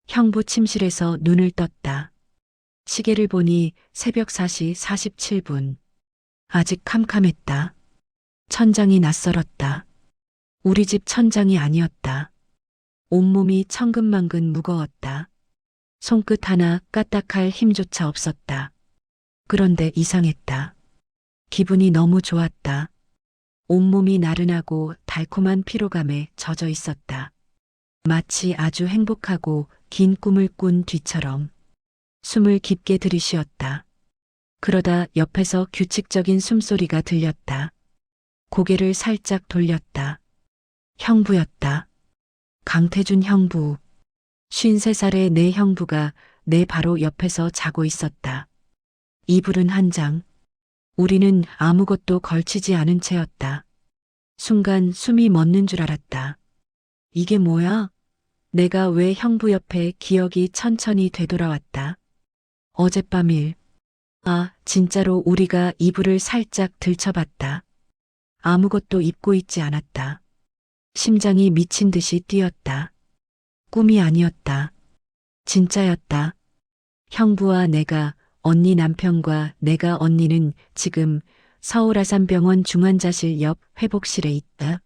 형부 침실에서 눈을 떴다. 시계를 보니 새벽 4시 47분. 아직 캄캄했다. 천장이 낯설었다. 우리 집 천장이 아니었다. 온몸이 천근만근 무거웠다. 손끝 하나 까딱할 힘조차 없었다. 그런데 이상했다. 기분이 너무 좋았다. 온몸이 나른하고 달콤한 피로감에 젖어 있었다. 마치 아주 행복하고 긴 꿈을 꾼 뒤처럼. 숨을 깊게 들이쉬었다. 그러다 옆에서 규칙적인 숨소리가 들렸다. 고개를 살짝 돌렸다. 형부였다. 강태준 형부. 53살의 내 형부가 내 바로 옆에서 자고 있었다. 이불은 한 장. 우리는 아무것도 걸치지 않은 채였다. 순간 숨이 멎는 줄 알았다. 이게 뭐야? 내가 왜 형부 옆에 기억이 천천히 되돌아왔다. 어젯밤 일. 아, 진짜로 우리가 이불을 살짝 들쳐봤다. 아무것도 입고 있지 않았다. 심장이 미친 듯이 뛰었다. 꿈이 아니었다. 진짜였다. 형부와 내가, 언니 남편과 내가 언니는 지금 서울 아산병원 중환자실 옆 회복실에 있다.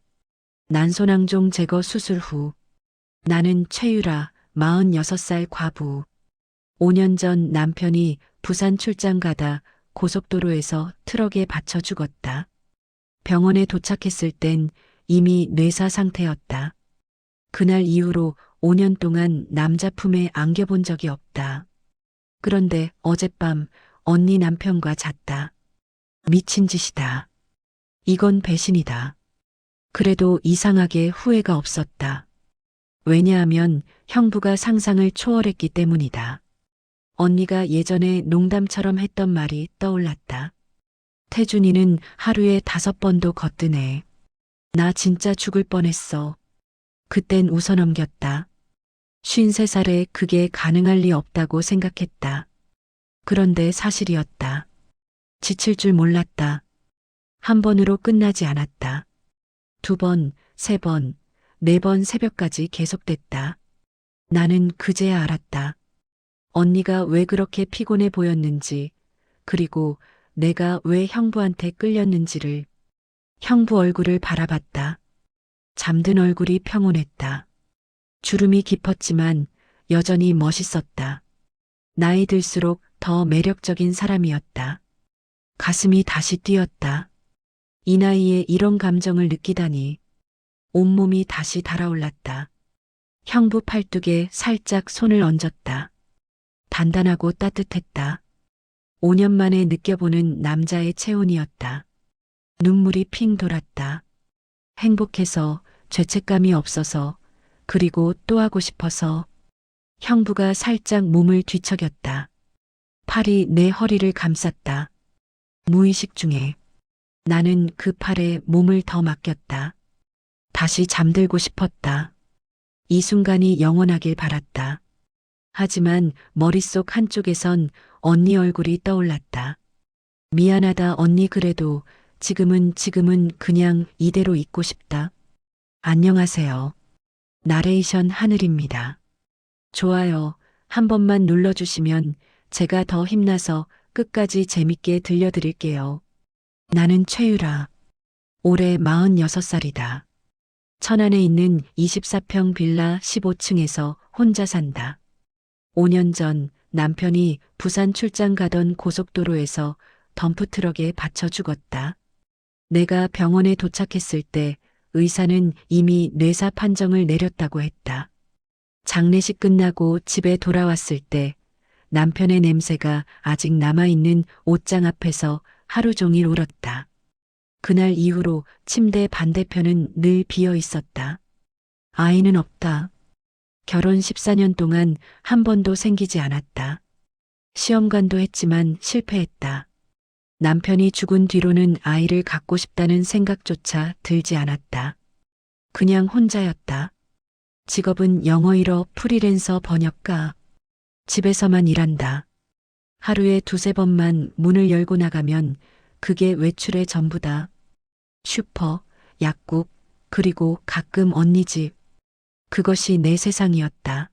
난소낭종 제거 수술 후. 나는 최유라, 46살 과부. 5년 전 남편이 부산 출장 가다 고속도로에서 트럭에 받쳐 죽었다. 병원에 도착했을 땐 이미 뇌사 상태였다. 그날 이후로 5년 동안 남자 품에 안겨본 적이 없다. 그런데 어젯밤 언니 남편과 잤다. 미친 짓이다. 이건 배신이다. 그래도 이상하게 후회가 없었다. 왜냐하면 형부가 상상을 초월했기 때문이다. 언니가 예전에 농담처럼 했던 말이 떠올랐다. 태준이는 하루에 5번도 걷드네. 나 진짜 죽을 뻔했어. 그땐 웃어넘겼다. 53살에 그게 가능할 리 없다고 생각했다. 그런데 사실이었다. 지칠 줄 몰랐다. 한 번으로 끝나지 않았다. 2번, 3번, 4번 새벽까지 계속됐다. 나는 그제야 알았다. 언니가 왜 그렇게 피곤해 보였는지, 그리고 내가 왜 형부한테 끌렸는지를. 형부 얼굴을 바라봤다. 잠든 얼굴이 평온했다. 주름이 깊었지만 여전히 멋있었다. 나이 들수록 더 매력적인 사람이었다. 가슴이 다시 뛰었다. 이 나이에 이런 감정을 느끼다니. 온몸이 다시 달아올랐다. 형부 팔뚝에 살짝 손을 얹었다. 단단하고 따뜻했다. 5년 만에 느껴보는 남자의 체온이었다. 눈물이 핑 돌았다. 행복해서, 죄책감이 없어서, 그리고 또 하고 싶어서. 형부가 살짝 몸을 뒤척였다. 팔이 내 허리를 감쌌다. 무의식 중에 나는 그 팔에 몸을 더 맡겼다. 다시 잠들고 싶었다. 이 순간이 영원하길 바랐다. 하지만 머릿속 한쪽에선 언니 얼굴이 떠올랐다. 미안하다 언니 그래도 지금은 그냥 이대로 있고 싶다. 안녕하세요. 나레이션 하늘입니다. 좋아요 한 번만 눌러주시면 제가 더 힘나서 끝까지 재밌게 들려드릴게요. 나는 최유라. 올해 46살이다. 천안에 있는 24평 빌라 15층에서 혼자 산다. 5년 전 남편이 부산 출장 가던 고속도로에서 덤프트럭에 받쳐 죽었다. 내가 병원에 도착했을 때 의사는 이미 뇌사 판정을 내렸다고 했다. 장례식 끝나고 집에 돌아왔을 때 남편의 냄새가 아직 남아있는 옷장 앞에서 하루 종일 울었다. 그날 이후로 침대 반대편은 늘 비어 있었다. 아이는 없다. 결혼 14년 동안 한 번도 생기지 않았다. 시험관도 했지만 실패했다. 남편이 죽은 뒤로는 아이를 갖고 싶다는 생각조차 들지 않았다. 그냥 혼자였다. 직업은 영어 일어 프리랜서 번역가. 집에서만 일한다. 하루에 2~3번만 문을 열고 나가면 그게 외출의 전부다. 슈퍼, 약국, 그리고 가끔 언니 집. 그것이 내 세상이었다.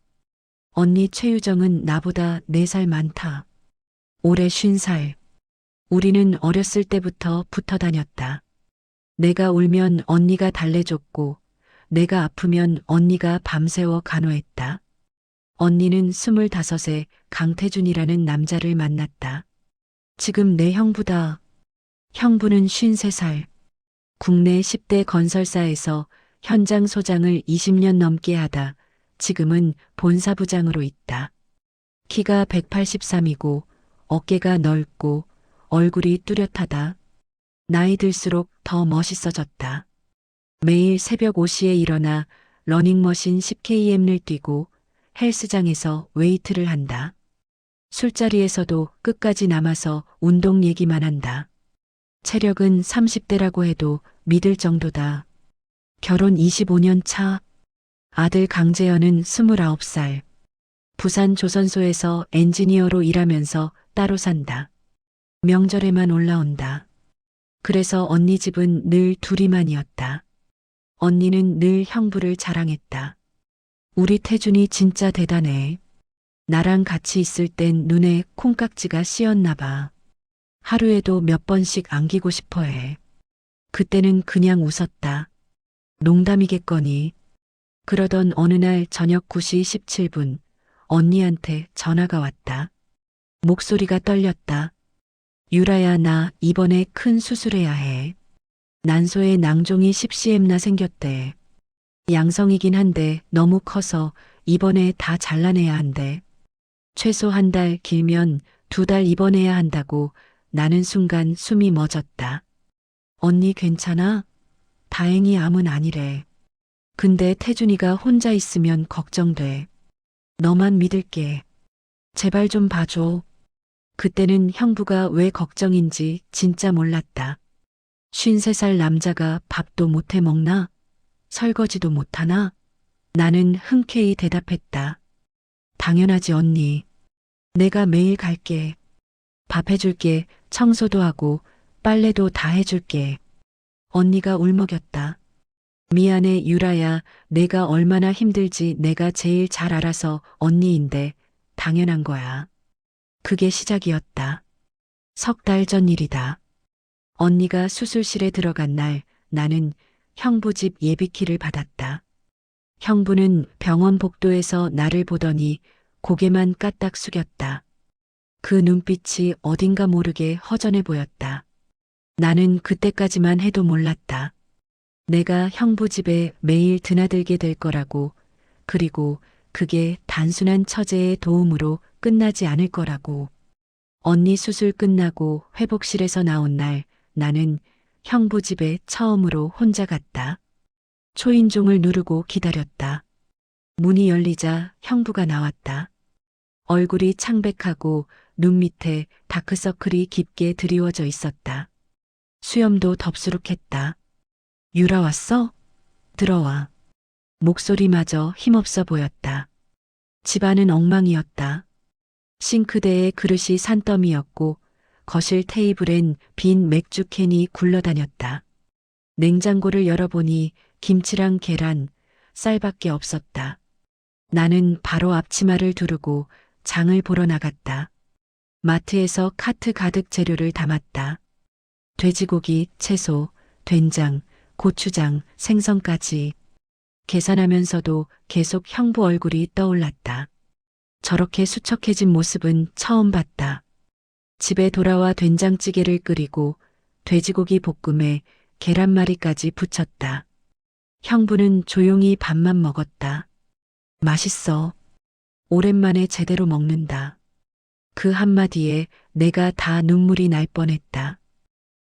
언니 최유정은 나보다 4살 많다. 올해 50살. 우리는 어렸을 때부터 붙어 다녔다. 내가 울면 언니가 달래줬고, 내가 아프면 언니가 밤새워 간호했다. 언니는 25에 강태준이라는 남자를 만났다. 지금 내 형부다. 형부는 53살. 국내 10대 건설사에서 현장 소장을 20년 넘게 하다 지금은 본사부장으로 있다. 키가 183이고 어깨가 넓고 얼굴이 뚜렷하다. 나이 들수록 더 멋있어졌다. 매일 새벽 5시에 일어나 러닝머신 10km를 뛰고 헬스장에서 웨이트를 한다. 술자리에서도 끝까지 남아서 운동 얘기만 한다. 체력은 30대라고 해도 믿을 정도다. 결혼 25년 차. 아들 강재현은 29살. 부산 조선소에서 엔지니어로 일하면서 따로 산다. 명절에만 올라온다. 그래서 언니 집은 늘 둘이만이었다. 언니는 늘 형부를 자랑했다. 우리 태준이 진짜 대단해. 나랑 같이 있을 땐 눈에 콩깍지가 씌었나 봐. 하루에도 몇 번씩 안기고 싶어 해. 그때는 그냥 웃었다. 농담이겠거니. 그러던 어느 날 저녁 9시 17분 언니한테 전화가 왔다. 목소리가 떨렸다. 유라야, 나 이번에 큰 수술해야 해. 난소에 낭종이 10cm나 생겼대. 양성이긴 한데 너무 커서 이번에 다 잘라내야 한대. 최소 1달, 길면 2달 입원해야 한다고. 나는 순간 숨이 멎었다. 언니 괜찮아? 다행히 암은 아니래. 근데 태준이가 혼자 있으면 걱정돼. 너만 믿을게. 제발 좀 봐줘. 그때는 형부가 왜 걱정인지 진짜 몰랐다. 53살 남자가 밥도 못해 먹나? 설거지도 못하나? 나는 흔쾌히 대답했다. 당연하지 언니. 내가 매일 갈게. 밥 해줄게. 청소도 하고 빨래도 다 해줄게. 언니가 울먹였다. 미안해 유라야. 내가 얼마나 힘들지 내가 제일 잘 알아서 언니인데 당연한 거야. 그게 시작이었다. 3달 전 일이다. 언니가 수술실에 들어간 날 나는 형부 집 예비키를 받았다. 형부는 병원 복도에서 나를 보더니 고개만 까딱 숙였다. 그 눈빛이 어딘가 모르게 허전해 보였다. 나는 그때까지만 해도 몰랐다. 내가 형부 집에 매일 드나들게 될 거라고, 그리고 그게 단순한 처제의 도움으로 끝나지 않을 거라고. 언니 수술 끝나고 회복실에서 나온 날 나는 형부 집에 처음으로 혼자 갔다. 초인종을 누르고 기다렸다. 문이 열리자 형부가 나왔다. 얼굴이 창백하고 눈 밑에 다크서클이 깊게 드리워져 있었다. 수염도 덥수룩했다. 유라 왔어? 들어와. 목소리마저 힘없어 보였다. 집안은 엉망이었다. 싱크대에 그릇이 산더미였고 거실 테이블엔 빈 맥주캔이 굴러다녔다. 냉장고를 열어보니 김치랑 계란, 쌀밖에 없었다. 나는 바로 앞치마를 두르고 장을 보러 나갔다. 마트에서 카트 가득 재료를 담았다. 돼지고기, 채소, 된장, 고추장, 생선까지. 계산하면서도 계속 형부 얼굴이 떠올랐다. 저렇게 수척해진 모습은 처음 봤다. 집에 돌아와 된장찌개를 끓이고 돼지고기 볶음에 계란말이까지 부쳤다. 형부는 조용히 밥만 먹었다. 맛있어. 오랜만에 제대로 먹는다. 그 한마디에 내가 다 눈물이 날 뻔했다.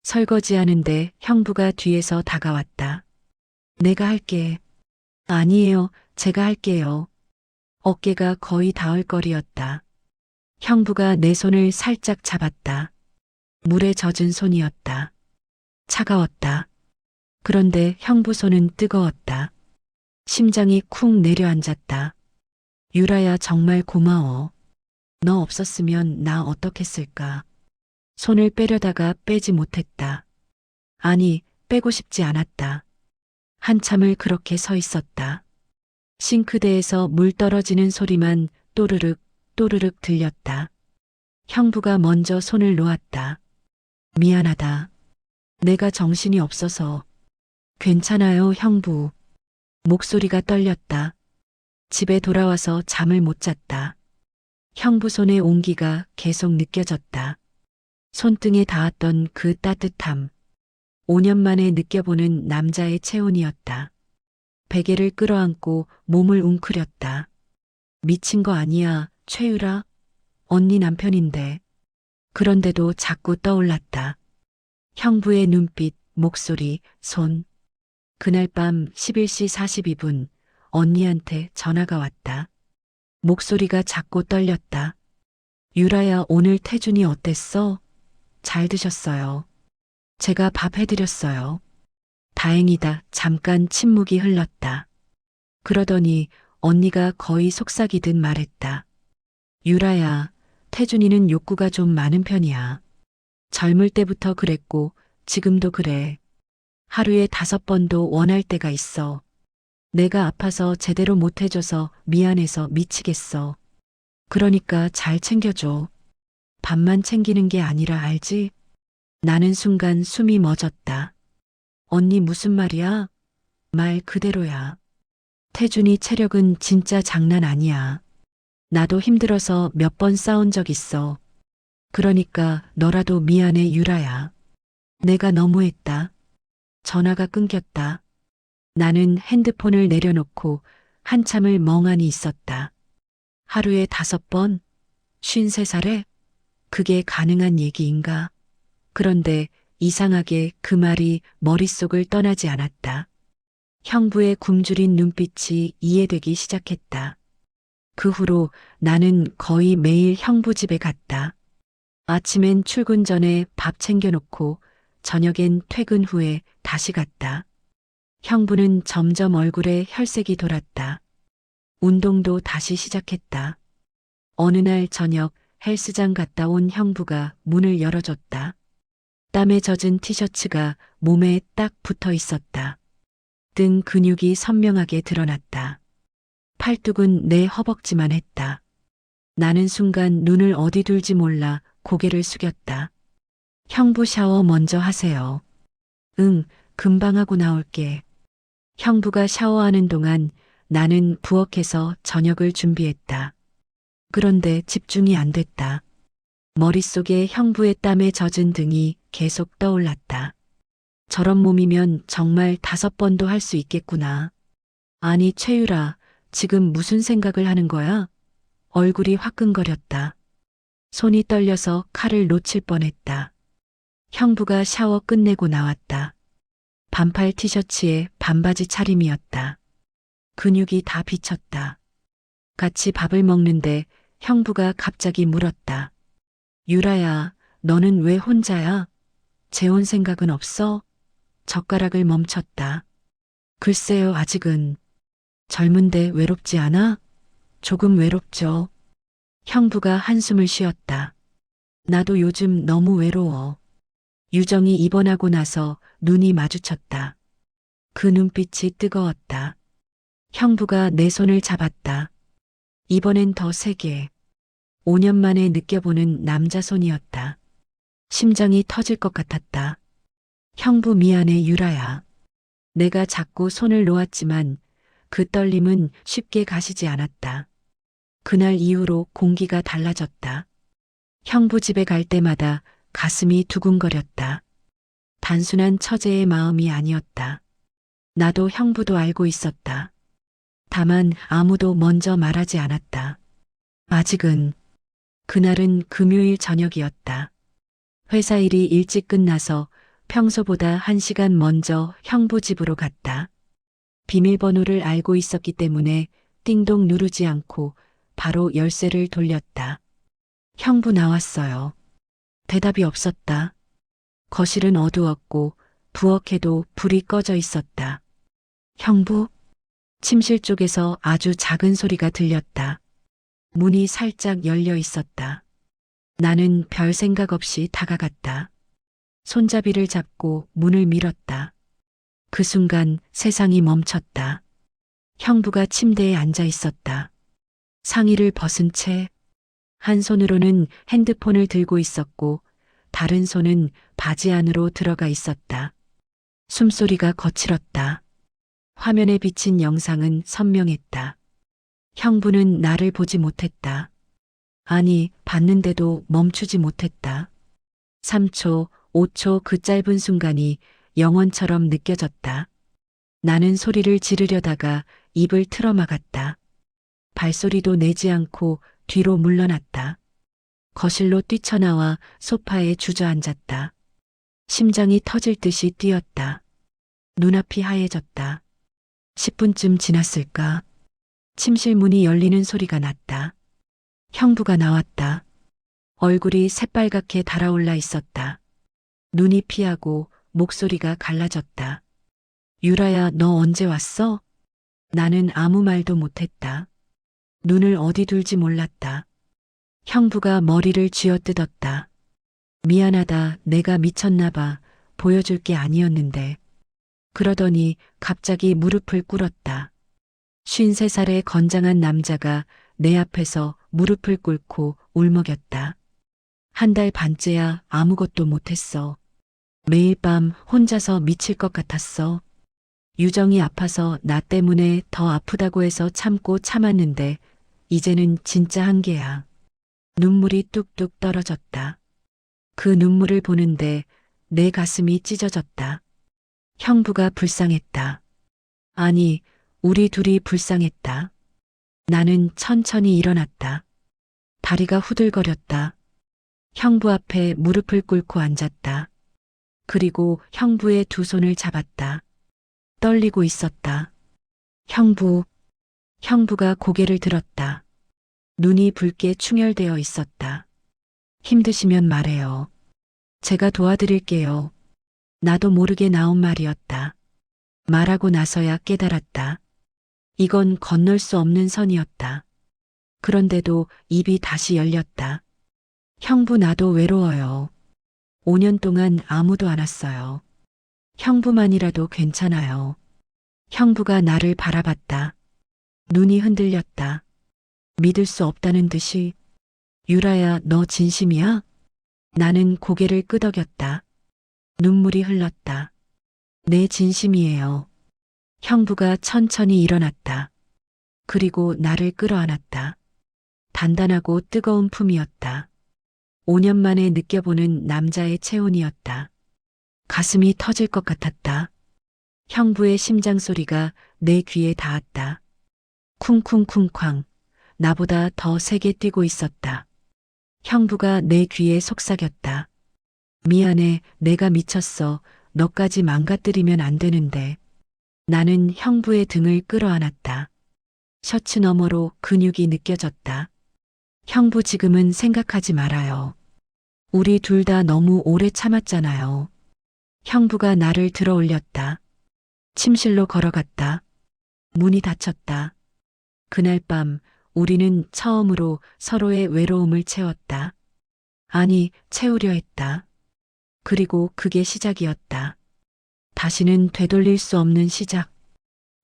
설거지하는데 형부가 뒤에서 다가왔다. 내가 할게. 아니에요, 제가 할게요. 어깨가 거의 닿을 거리였다. 형부가 내 손을 살짝 잡았다. 물에 젖은 손이었다. 차가웠다. 그런데 형부 손은 뜨거웠다. 심장이 쿵 내려앉았다. 유라야, 정말 고마워. 너 없었으면 나 어떻겠을까. 손을 빼려다가 빼지 못했다. 아니, 빼고 싶지 않았다. 한참을 그렇게 서 있었다. 싱크대에서 물 떨어지는 소리만 또르륵 또르륵 들렸다. 형부가 먼저 손을 놓았다. 미안하다. 내가 정신이 없어서. 괜찮아요, 형부. 목소리가 떨렸다. 집에 돌아와서 잠을 못 잤다. 형부 손의 온기가 계속 느껴졌다. 손등에 닿았던 그 따뜻함. 5년 만에 느껴보는 남자의 체온이었다. 베개를 끌어안고 몸을 웅크렸다. 미친 거 아니야, 최유라. 언니 남편인데. 그런데도 자꾸 떠올랐다. 형부의 눈빛, 목소리, 손. 그날 밤 11시 42분 언니한테 전화가 왔다. 목소리가 작고 떨렸다. 유라야, 오늘 태준이 어땠어? 잘 드셨어요. 제가 밥 해드렸어요. 다행이다. 잠깐 침묵이 흘렀다. 그러더니 언니가 거의 속삭이듯 말했다. 유라야, 태준이는 욕구가 좀 많은 편이야. 젊을 때부터 그랬고 지금도 그래. 하루에 5번도 원할 때가 있어. 내가 아파서 제대로 못 해줘서 미안해서 미치겠어. 그러니까 잘 챙겨줘. 밥만 챙기는 게 아니라 알지? 나는 순간 숨이 멎었다. 언니 무슨 말이야? 말 그대로야. 태준이 체력은 진짜 장난 아니야. 나도 힘들어서 몇 번 싸운 적 있어. 그러니까 너라도 미안해, 유라야. 내가 너무했다. 전화가 끊겼다. 나는 핸드폰을 내려놓고 한참을 멍하니 있었다. 하루에 5번? 53살에? 그게 가능한 얘기인가? 그런데 이상하게 그 말이 머릿속을 떠나지 않았다. 형부의 굶주린 눈빛이 이해되기 시작했다. 그 후로 나는 거의 매일 형부 집에 갔다. 아침엔 출근 전에 밥 챙겨놓고 저녁엔 퇴근 후에 다시 갔다. 형부는 점점 얼굴에 혈색이 돌았다. 운동도 다시 시작했다. 어느 날 저녁 헬스장 갔다 온 형부가 문을 열어줬다. 땀에 젖은 티셔츠가 몸에 딱 붙어 있었다. 등 근육이 선명하게 드러났다. 팔뚝은 내 허벅지만 했다. 나는 순간 눈을 어디 둘지 몰라 고개를 숙였다. 형부 샤워 먼저 하세요. 응, 금방 하고 나올게. 형부가 샤워하는 동안 나는 부엌에서 저녁을 준비했다. 그런데 집중이 안 됐다. 머릿속에 형부의 땀에 젖은 등이 계속 떠올랐다. 저런 몸이면 정말 5번도 할 수 있겠구나. 아니, 최유라, 지금 무슨 생각을 하는 거야? 얼굴이 화끈거렸다. 손이 떨려서 칼을 놓칠 뻔했다. 형부가 샤워 끝내고 나왔다. 반팔 티셔츠에 반바지 차림이었다. 근육이 다 비쳤다. 같이 밥을 먹는데 형부가 갑자기 물었다. 유라야, 너는 왜 혼자야? 재혼 생각은 없어? 젓가락을 멈췄다. 글쎄요, 아직은. 젊은데 외롭지 않아? 조금 외롭죠. 형부가 한숨을 쉬었다. 나도 요즘 너무 외로워. 유정이 입원하고 나서 눈이 마주쳤다. 그 눈빛이 뜨거웠다. 형부가 내 손을 잡았다. 이번엔 더 세게. 5년 만에 느껴보는 남자 손이었다. 심장이 터질 것 같았다. 형부 미안해, 유라야. 내가 자꾸 손을 놓았지만 그 떨림은 쉽게 가시지 않았다. 그날 이후로 공기가 달라졌다. 형부 집에 갈 때마다 가슴이 두근거렸다. 단순한 처제의 마음이 아니었다. 나도 형부도 알고 있었다. 다만 아무도 먼저 말하지 않았다. 아직은. 그날은 금요일 저녁이었다. 회사 일이 일찍 끝나서 평소보다 1시간 먼저 형부 집으로 갔다. 비밀번호를 알고 있었기 때문에 띵동 누르지 않고 바로 열쇠를 돌렸다. 형부 나왔어요. 대답이 없었다. 거실은 어두웠고 부엌에도 불이 꺼져 있었다. 형부? 침실 쪽에서 아주 작은 소리가 들렸다. 문이 살짝 열려 있었다. 나는 별 생각 없이 다가갔다. 손잡이를 잡고 문을 밀었다. 그 순간 세상이 멈췄다. 형부가 침대에 앉아 있었다. 상의를 벗은 채 한 손으로는 핸드폰을 들고 있었고 다른 손은 바지 안으로 들어가 있었다. 숨소리가 거칠었다. 화면에 비친 영상은 선명했다. 형부는 나를 보지 못했다. 아니, 봤는데도 멈추지 못했다. 3초, 5초 그 짧은 순간이 영원처럼 느껴졌다. 나는 소리를 지르려다가 입을 틀어막았다. 발소리도 내지 않고 뒤로 물러났다. 거실로 뛰쳐나와 소파에 주저앉았다. 심장이 터질 듯이 뛰었다. 눈앞이 하얘졌다. 10분쯤 지났을까? 침실 문이 열리는 소리가 났다. 형부가 나왔다. 얼굴이 새빨갛게 달아올라 있었다. 눈이 피하고 목소리가 갈라졌다. 유라야, 너 언제 왔어? 나는 아무 말도 못했다. 눈을 어디 둘지 몰랐다. 형부가 머리를 쥐어뜯었다. 미안하다, 내가 미쳤나 봐. 보여줄 게 아니었는데. 그러더니 갑자기 무릎을 꿇었다. 53살의 건장한 남자가 내 앞에서 무릎을 꿇고 울먹였다. 한 달 반째야 아무것도 못했어. 매일 밤 혼자서 미칠 것 같았어. 유정이 아파서 나 때문에 더 아프다고 해서 참고 참았는데 이제는 진짜 한계야. 눈물이 뚝뚝 떨어졌다. 그 눈물을 보는데 내 가슴이 찢어졌다. 형부가 불쌍했다. 아니, 우리 둘이 불쌍했다. 나는 천천히 일어났다. 다리가 후들거렸다. 형부 앞에 무릎을 꿇고 앉았다. 그리고 형부의 두 손을 잡았다. 떨리고 있었다. 형부가 고개를 들었다. 눈이 붉게 충혈되어 있었다. 힘드시면 말해요. 제가 도와드릴게요. 나도 모르게 나온 말이었다. 말하고 나서야 깨달았다. 이건 건널 수 없는 선이었다. 그런데도 입이 다시 열렸다. 형부, 나도 외로워요. 5년 동안 아무도 안 왔어요. 형부만이라도 괜찮아요. 형부가 나를 바라봤다. 눈이 흔들렸다. 믿을 수 없다는 듯이. 유라야, 너 진심이야? 나는 고개를 끄덕였다. 눈물이 흘렀다. 내 진심이에요. 형부가 천천히 일어났다. 그리고 나를 끌어안았다. 단단하고 뜨거운 품이었다. 5년 만에 느껴보는 남자의 체온이었다. 가슴이 터질 것 같았다. 형부의 심장 소리가 내 귀에 닿았다. 쿵쿵쿵쾅. 나보다 더 세게 뛰고 있었다. 형부가 내 귀에 속삭였다. 미안해, 내가 미쳤어. 너까지 망가뜨리면 안 되는데. 나는 형부의 등을 끌어안았다. 셔츠 너머로 근육이 느껴졌다. 형부, 지금은 생각하지 말아요. 우리 둘 다 너무 오래 참았잖아요. 형부가 나를 들어 올렸다. 침실로 걸어갔다. 문이 닫혔다. 그날 밤 우리는 처음으로 서로의 외로움을 채웠다. 아니, 채우려 했다. 그리고 그게 시작이었다. 다시는 되돌릴 수 없는 시작.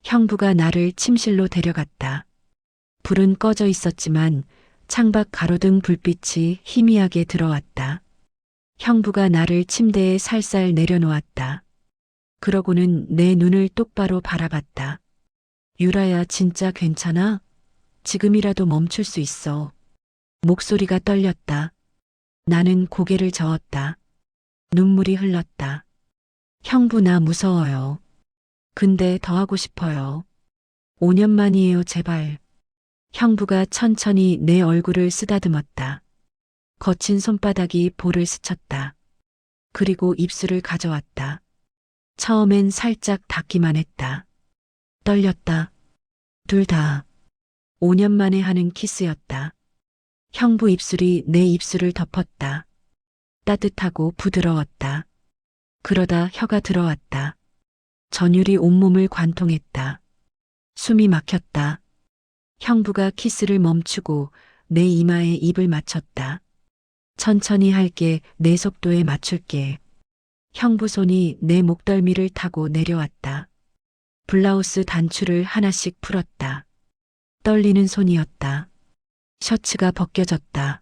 형부가 나를 침실로 데려갔다. 불은 꺼져 있었지만 창밖 가로등 불빛이 희미하게 들어왔다. 형부가 나를 침대에 살살 내려놓았다. 그러고는 내 눈을 똑바로 바라봤다. 유라야, 진짜 괜찮아? 지금이라도 멈출 수 있어. 목소리가 떨렸다. 나는 고개를 저었다. 눈물이 흘렀다. 형부, 나 무서워요. 근데 더 하고 싶어요. 5년 만이에요, 제발. 형부가 천천히 내 얼굴을 쓰다듬었다. 거친 손바닥이 볼을 스쳤다. 그리고 입술을 가져왔다. 처음엔 살짝 닿기만 했다. 떨렸다. 둘 다. 5년 만에 하는 키스였다. 형부 입술이 내 입술을 덮었다. 따뜻하고 부드러웠다. 그러다 혀가 들어왔다. 전율이 온몸을 관통했다. 숨이 막혔다. 형부가 키스를 멈추고 내 이마에 입을 맞췄다. 천천히 할게, 내 속도에 맞출게. 형부 손이 내 목덜미를 타고 내려왔다. 블라우스 단추를 하나씩 풀었다. 떨리는 손이었다. 셔츠가 벗겨졌다.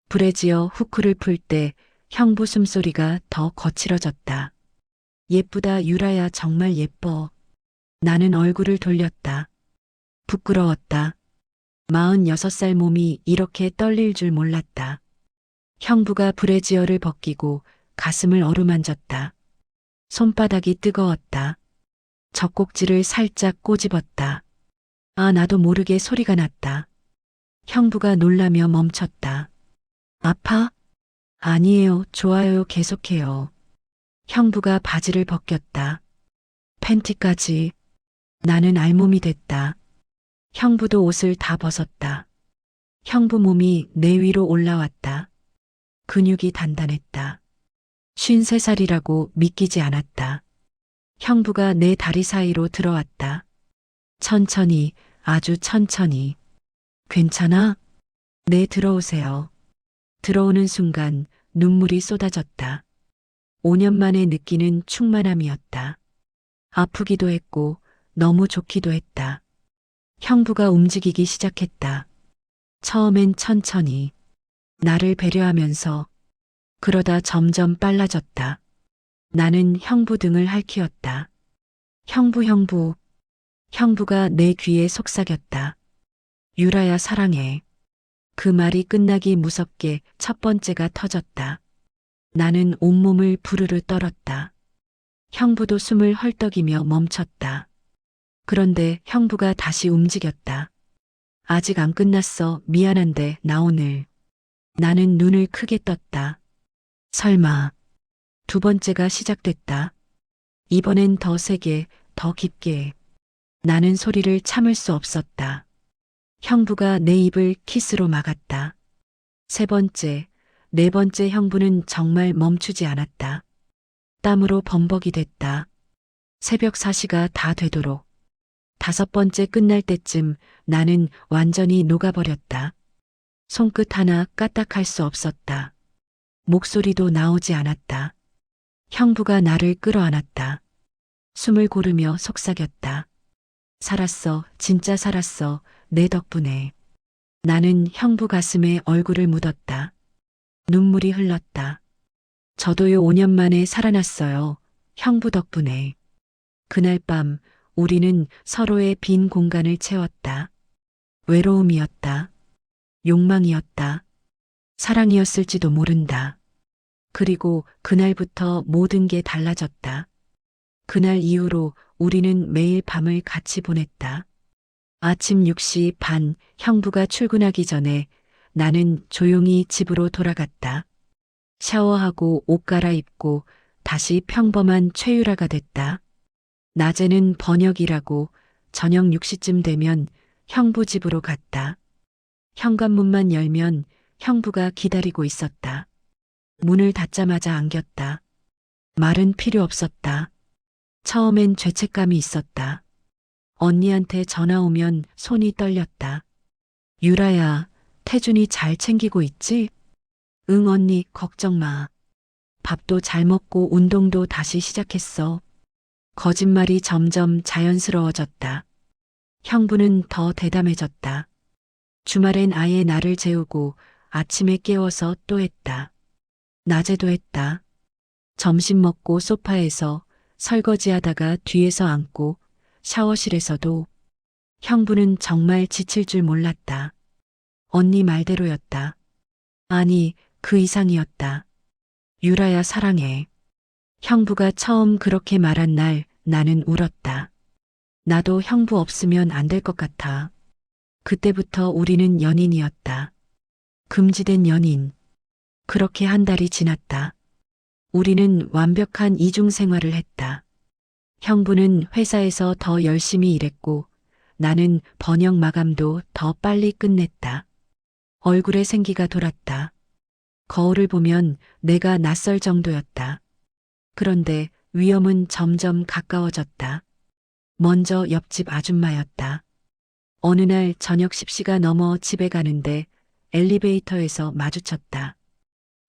브래지어 후크를 풀 때 형부 숨소리가 더 거칠어졌다. 예쁘다 유라야 정말 예뻐. 나는 얼굴을 돌렸다. 부끄러웠다. 46살 몸이 이렇게 떨릴 줄 몰랐다. 형부가 브래지어를 벗기고 가슴을 어루만졌다. 손바닥이 뜨거웠다. 젖꼭지를 살짝 꼬집었다. 아, 나도 모르게 소리가 났다. 형부가 놀라며 멈췄다. 아파? 아니에요, 좋아요, 계속해요. 형부가 바지를 벗겼다. 팬티까지. 나는 알몸이 됐다. 형부도 옷을 다 벗었다. 형부 몸이 내 위로 올라왔다. 근육이 단단했다. 53살이라고 믿기지 않았다. 형부가 내 다리 사이로 들어왔다. 천천히, 아주 천천히. 괜찮아? 네, 들어오세요. 들어오는 순간 눈물이 쏟아졌다. 5년 만에 느끼는 충만함이었다. 아프기도 했고 너무 좋기도 했다. 형부가 움직이기 시작했다. 처음엔 천천히, 나를 배려하면서, 그러다 점점 빨라졌다. 나는 형부 등을 핥히었다. 형부. 형부가 내 귀에 속삭였다. 유라야 사랑해. 그 말이 끝나기 무섭게 첫 번째가 터졌다. 나는 온몸을 부르르 떨었다. 형부도 숨을 헐떡이며 멈췄다. 그런데 형부가 다시 움직였다. 아직 안 끝났어. 미안한데 나 오늘. 나는 눈을 크게 떴다. 설마. 두 번째가 시작됐다. 이번엔 더 세게, 더 깊게. 나는 소리를 참을 수 없었다. 형부가 내 입을 키스로 막았다. 세 번째, 네 번째 형부는 정말 멈추지 않았다. 땀으로 범벅이 됐다. 새벽 4시가 다 되도록. 다섯 번째 끝날 때쯤 나는 완전히 녹아버렸다. 손끝 하나 까딱할 수 없었다. 목소리도 나오지 않았다. 형부가 나를 끌어안았다. 숨을 고르며 속삭였다. 살았어, 진짜 살았어, 내 덕분에. 나는 형부 가슴에 얼굴을 묻었다. 눈물이 흘렀다. 저도요 5년 만에 살아났어요. 형부 덕분에. 그날 밤 우리는 서로의 빈 공간을 채웠다. 외로움이었다. 욕망이었다. 사랑이었을지도 모른다. 그리고 그날부터 모든 게 달라졌다. 그날 이후로 우리는 매일 밤을 같이 보냈다. 아침 6시 반 형부가 출근하기 전에 나는 조용히 집으로 돌아갔다. 샤워하고 옷 갈아입고 다시 평범한 최유라가 됐다. 낮에는 번역이라고 저녁 6시쯤 되면 형부 집으로 갔다. 현관문만 열면 형부가 기다리고 있었다. 문을 닫자마자 안겼다. 말은 필요 없었다. 처음엔 죄책감이 있었다. 언니한테 전화 오면 손이 떨렸다. 유라야, 태준이 잘 챙기고 있지? 응 언니, 걱정 마. 밥도 잘 먹고 운동도 다시 시작했어. 거짓말이 점점 자연스러워졌다. 형부는 더 대담해졌다. 주말엔 아예 나를 재우고 아침에 깨워서 또 했다. 낮에도 했다. 점심 먹고 소파에서 설거지하다가 뒤에서 앉고 샤워실에서도. 형부는 정말 지칠 줄 몰랐다. 언니 말대로였다. 아니, 그 이상이었다. 유라야 사랑해. 형부가 처음 그렇게 말한 날 나는 울었다. 나도 형부 없으면 안 될 것 같아. 그때부터 우리는 연인이었다. 금지된 연인. 그렇게 한 달이 지났다. 우리는 완벽한 이중 생활을 했다. 형부는 회사에서 더 열심히 일했고 나는 번역 마감도 더 빨리 끝냈다. 얼굴에 생기가 돌았다. 거울을 보면 내가 낯설 정도였다. 그런데 위험은 점점 가까워졌다. 먼저 옆집 아줌마였다. 어느 날 저녁 10시가 넘어 집에 가는데 엘리베이터에서 마주쳤다.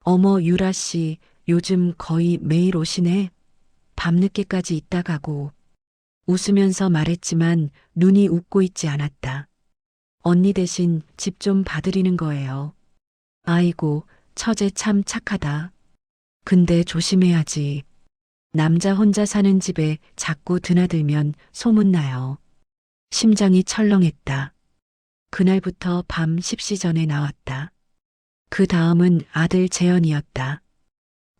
어머 유라 씨, 요즘 거의 매일 오시네. 밤늦게까지 있다 가고. 웃으면서 말했지만 눈이 웃고 있지 않았다. 언니 대신 집 좀 봐드리는 거예요. 아이고, 처제 참 착하다. 근데 조심해야지. 남자 혼자 사는 집에 자꾸 드나들면 소문나요. 심장이 철렁했다. 그날부터 밤 10시 전에 나왔다. 그 다음은 아들 재현이었다.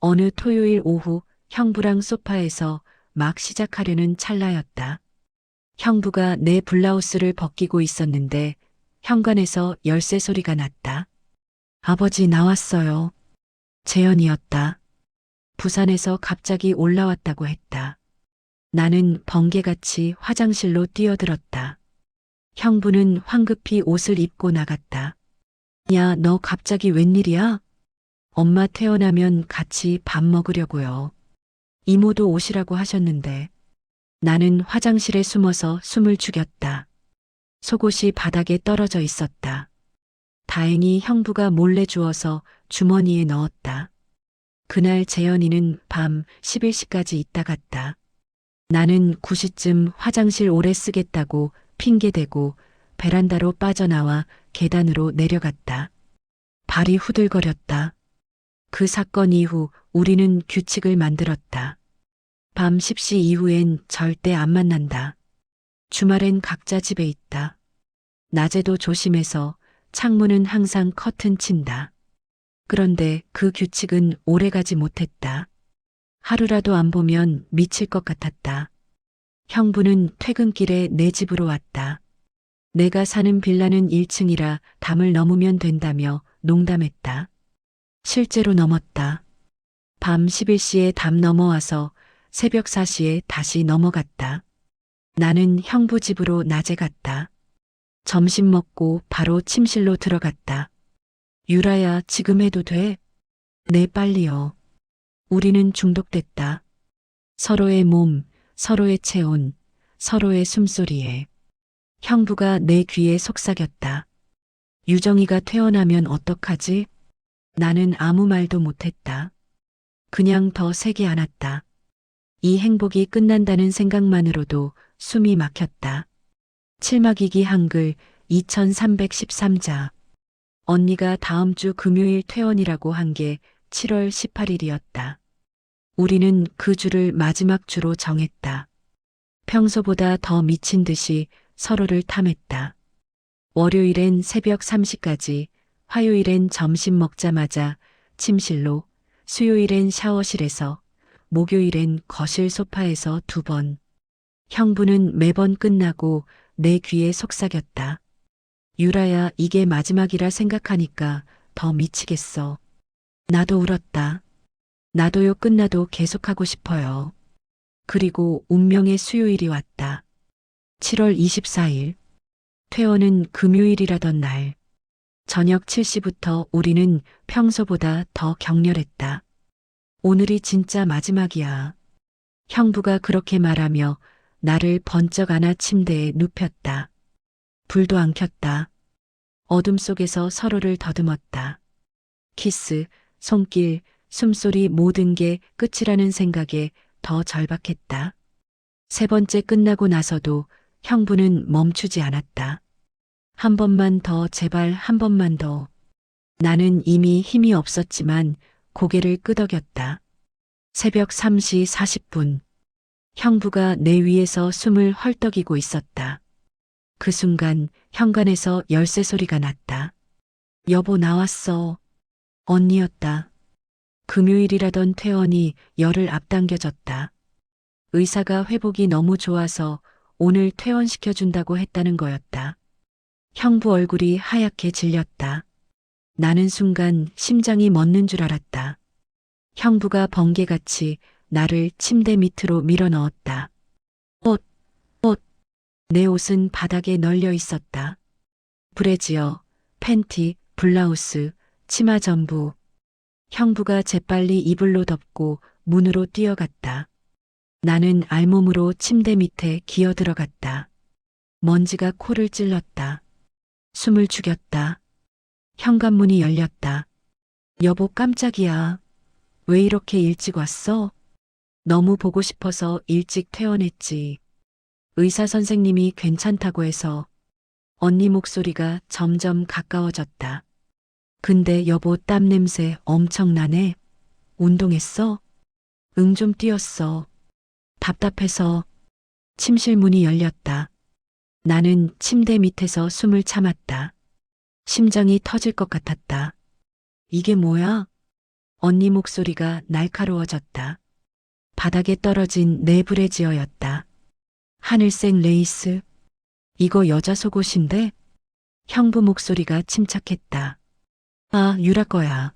어느 토요일 오후 형부랑 소파에서 막 시작하려는 찰나였다. 형부가 내 블라우스를 벗기고 있었는데 현관에서 열쇠 소리가 났다. 아버지 나왔어요. 재현이었다. 부산에서 갑자기 올라왔다고 했다. 나는 번개같이 화장실로 뛰어들었다. 형부는 황급히 옷을 입고 나갔다. 야, 너 갑자기 웬일이야? 엄마 태어나면 같이 밥 먹으려고요. 이모도 오시라고 하셨는데. 나는 화장실에 숨어서 숨을 죽였다. 속옷이 바닥에 떨어져 있었다. 다행히 형부가 몰래 주워서 주머니에 넣었다. 그날 재현이는 밤 11시까지 있다 갔다. 나는 9시쯤 화장실 오래 쓰겠다고 핑계대고 베란다로 빠져나와 계단으로 내려갔다. 발이 후들거렸다. 그 사건 이후 우리는 규칙을 만들었다. 밤 10시 이후엔 절대 안 만난다. 주말엔 각자 집에 있다. 낮에도 조심해서 창문은 항상 커튼 친다. 그런데 그 규칙은 오래가지 못했다. 하루라도 안 보면 미칠 것 같았다. 형부는 퇴근길에 내 집으로 왔다. 내가 사는 빌라는 1층이라 담을 넘으면 된다며 농담했다. 실제로 넘었다. 밤 11시에 담 넘어와서 새벽 4시에 다시 넘어갔다. 나는 형부 집으로 낮에 갔다. 점심 먹고 바로 침실로 들어갔다. 유라야, 지금 해도 돼? 네, 빨리요. 우리는 중독됐다. 서로의 몸, 서로의 체온, 서로의 숨소리에. 형부가 내 귀에 속삭였다. 유정이가 퇴원하면 어떡하지? 나는 아무 말도 못했다. 그냥 더 세게 안았다. 이 행복이 끝난다는 생각만으로도 숨이 막혔다. 칠막이기 한글 2313자. 언니가 다음 주 금요일 퇴원이라고 한 게 7월 18일이었다. 우리는 그 주를 마지막 주로 정했다. 평소보다 더 미친 듯이 서로를 탐했다. 월요일엔 새벽 3시까지, 화요일엔 점심 먹자마자 침실로, 수요일엔 샤워실에서, 목요일엔 거실 소파에서 2번. 형부는 매번 끝나고 내 귀에 속삭였다. 유라야, 이게 마지막이라 생각하니까 더 미치겠어. 나도 울었다. 나도요, 끝나도 계속하고 싶어요. 그리고 운명의 수요일이 왔다. 7월 24일. 퇴원은 금요일이라던 날. 저녁 7시부터 우리는 평소보다 더 격렬했다. 오늘이 진짜 마지막이야. 형부가 그렇게 말하며 나를 번쩍 안아 침대에 눕혔다. 불도 안 켰다. 어둠 속에서 서로를 더듬었다. 키스, 손길, 숨소리 모든 게 끝이라는 생각에 더 절박했다. 세 번째 끝나고 나서도 형부는 멈추지 않았다. 한 번만 더, 제발 한 번만 더. 나는 이미 힘이 없었지만 고개를 끄덕였다. 새벽 3시 40분. 형부가 내 위에서 숨을 헐떡이고 있었다. 그 순간 현관에서 열쇠 소리가 났다. 여보, 나왔어. 언니였다. 금요일이라던 퇴원이 열흘 앞당겨졌다. 의사가 회복이 너무 좋아서 오늘 퇴원시켜준다고 했다는 거였다. 형부 얼굴이 하얗게 질렸다. 나는 순간 심장이 멎는 줄 알았다. 형부가 번개같이 나를 침대 밑으로 밀어 넣었다. 옷. 내 옷은 바닥에 널려 있었다. 브래지어, 팬티, 블라우스, 치마 전부. 형부가 재빨리 이불로 덮고 문으로 뛰어갔다. 나는 알몸으로 침대 밑에 기어 들어갔다. 먼지가 코를 찔렀다. 숨을 죽였다. 현관문이 열렸다. 여보, 깜짝이야. 왜 이렇게 일찍 왔어? 너무 보고 싶어서 일찍 퇴원했지. 의사 선생님이 괜찮다고 해서. 언니 목소리가 점점 가까워졌다. 근데 여보 땀 냄새 엄청 나네. 운동했어? 응, 좀 뛰었어. 답답해서. 침실 문이 열렸다. 나는 침대 밑에서 숨을 참았다. 심장이 터질 것 같았다. 이게 뭐야? 언니 목소리가 날카로워졌다. 바닥에 떨어진 내 브래지어였다. 하늘색 레이스. 이거 여자 속옷인데? 형부 목소리가 침착했다. 아, 유라 거야.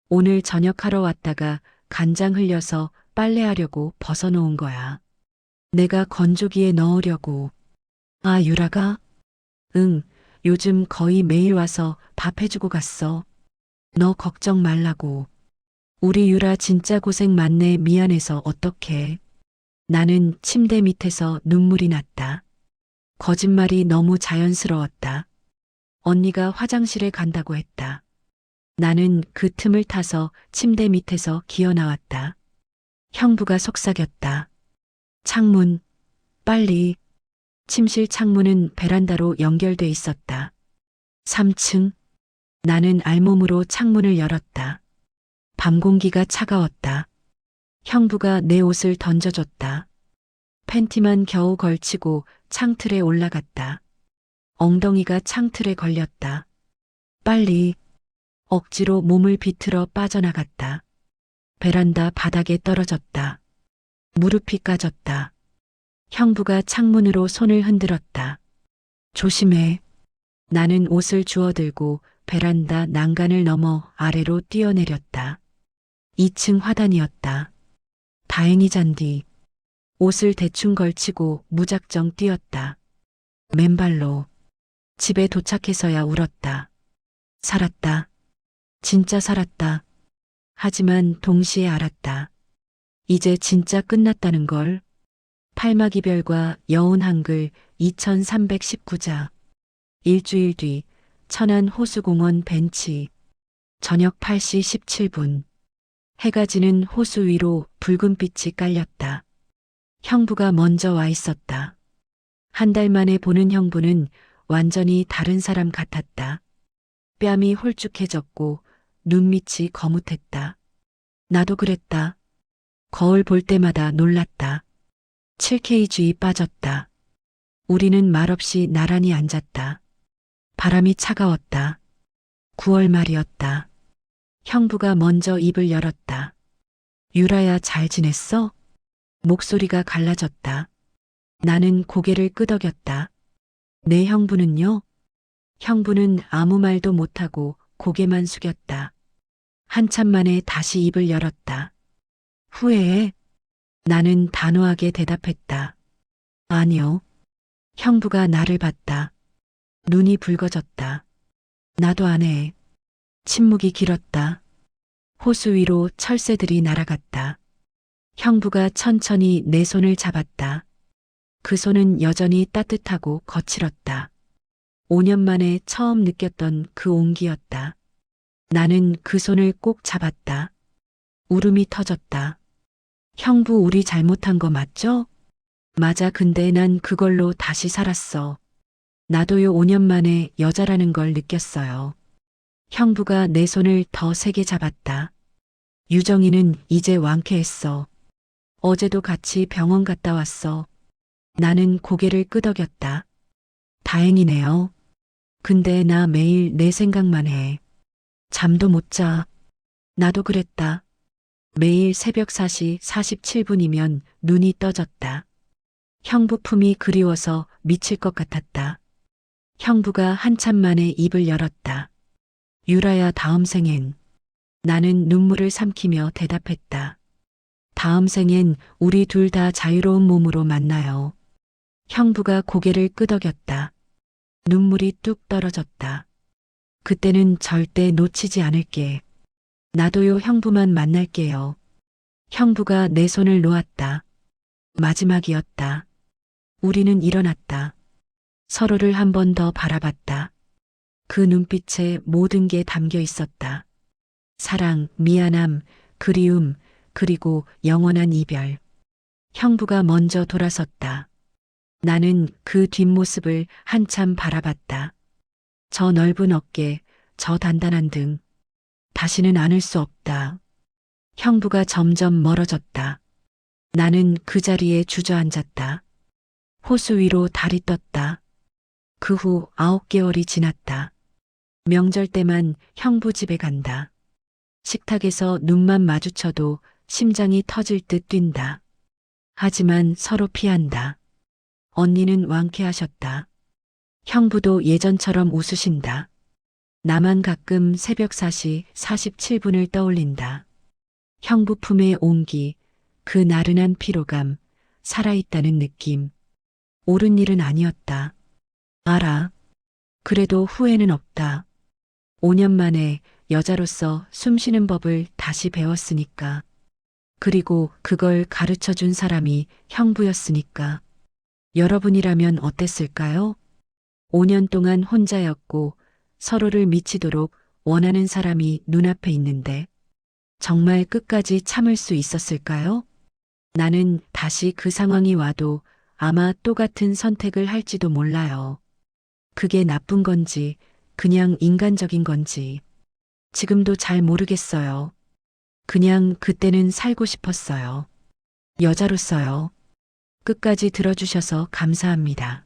오늘 저녁하러 왔다가 간장 흘려서 빨래하려고 벗어놓은 거야. 내가 건조기에 넣으려고. 아, 유라가? 응, 요즘 거의 매일 와서 밥 해주고 갔어. 너 걱정 말라고. 우리 유라 진짜 고생 많네. 미안해서 어떡해. 나는 침대 밑에서 눈물이 났다. 거짓말이 너무 자연스러웠다. 언니가 화장실에 간다고 했다. 나는 그 틈을 타서 침대 밑에서 기어 나왔다. 형부가 속삭였다. 창문, 빨리. 침실 창문은 베란다로 연결돼 있었다. 3층. 나는 알몸으로 창문을 열었다. 밤 공기가 차가웠다. 형부가 내 옷을 던져줬다. 팬티만 겨우 걸치고 창틀에 올라갔다. 엉덩이가 창틀에 걸렸다. 빨리. 억지로 몸을 비틀어 빠져나갔다. 베란다 바닥에 떨어졌다. 무릎이 까졌다. 형부가 창문으로 손을 흔들었다. 조심해. 나는 옷을 주워들고 베란다 난간을 넘어 아래로 뛰어내렸다. 2층 화단이었다. 다행히 잔디. 옷을 대충 걸치고 무작정 뛰었다. 맨발로. 집에 도착해서야 울었다. 살았다. 진짜 살았다. 하지만 동시에 알았다. 이제 진짜 끝났다는 걸. 팔막이별과 여운 한글 2319자. 일주일 뒤 천안 호수공원 벤치. 저녁 8시 17분. 해가 지는 호수 위로 붉은 빛이 깔렸다. 형부가 먼저 와 있었다. 한 달 만에 보는 형부는 완전히 다른 사람 같았다. 뺨이 홀쭉해졌고 눈밑이 거뭇했다. 나도 그랬다. 거울 볼 때마다 놀랐다. 7kg이 빠졌다. 우리는 말없이 나란히 앉았다. 바람이 차가웠다. 9월 말이었다. 형부가 먼저 입을 열었다. 유라야, 잘 지냈어? 목소리가 갈라졌다. 나는 고개를 끄덕였다. 네, 형부는요? 형부는 아무 말도 못하고 고개만 숙였다. 한참 만에 다시 입을 열었다. 후회해? 나는 단호하게 대답했다. 아니요. 형부가 나를 봤다. 눈이 붉어졌다. 나도 안 해. 침묵이 길었다. 호수 위로 철새들이 날아갔다. 형부가 천천히 내 손을 잡았다. 그 손은 여전히 따뜻하고 거칠었다. 5년 만에 처음 느꼈던 그 온기였다. 나는 그 손을 꼭 잡았다. 울음이 터졌다. 형부, 우리 잘못한 거 맞죠? 맞아. 근데 난 그걸로 다시 살았어. 나도요, 5년 만에 여자라는 걸 느꼈어요. 형부가 내 손을 더 세게 잡았다. 유정이는 이제 완쾌했어. 어제도 같이 병원 갔다 왔어. 나는 고개를 끄덕였다. 다행이네요. 근데 나 매일 내 생각만 해. 잠도 못 자. 나도 그랬다. 매일 새벽 4시 47분이면 눈이 떠졌다. 형부 품이 그리워서 미칠 것 같았다. 형부가 한참 만에 입을 열었다. 유라야, 다음 생엔. 나는 눈물을 삼키며 대답했다. 다음 생엔 우리 둘 다 자유로운 몸으로 만나요. 형부가 고개를 끄덕였다. 눈물이 뚝 떨어졌다. 그때는 절대 놓치지 않을게. 나도요, 형부만 만날게요. 형부가 내 손을 놓았다. 마지막이었다. 우리는 일어났다. 서로를 한 번 더 바라봤다. 그 눈빛에 모든 게 담겨 있었다. 사랑, 미안함, 그리움, 그리고 영원한 이별. 형부가 먼저 돌아섰다. 나는 그 뒷모습을 한참 바라봤다. 저 넓은 어깨, 저 단단한 등. 다시는 안을 수 없다. 형부가 점점 멀어졌다. 나는 그 자리에 주저앉았다. 호수 위로 달이 떴다. 그 후 9개월이 지났다. 명절 때만 형부 집에 간다. 식탁에서 눈만 마주쳐도 심장이 터질 듯 뛴다. 하지만 서로 피한다. 언니는 완쾌하셨다. 형부도 예전처럼 웃으신다. 나만 가끔 새벽 4시 47분을 떠올린다. 형부 품의 온기, 그 나른한 피로감, 살아있다는 느낌. 옳은 일은 아니었다. 알아. 그래도 후회는 없다. 5년 만에 여자로서 숨쉬는 법을 다시 배웠으니까. 그리고 그걸 가르쳐 준 사람이 형부였으니까. 여러분이라면 어땠을까요? 5년 동안 혼자였고 서로를 미치도록 원하는 사람이 눈앞에 있는데 정말 끝까지 참을 수 있었을까요? 나는 다시 그 상황이 와도 아마 똑같은 선택을 할지도 몰라요. 그게 나쁜 건지 그냥 인간적인 건지 지금도 잘 모르겠어요. 그냥 그때는 살고 싶었어요. 여자로서요. 끝까지 들어주셔서 감사합니다.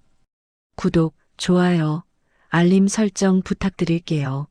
구독, 좋아요, 알림 설정 부탁드릴게요.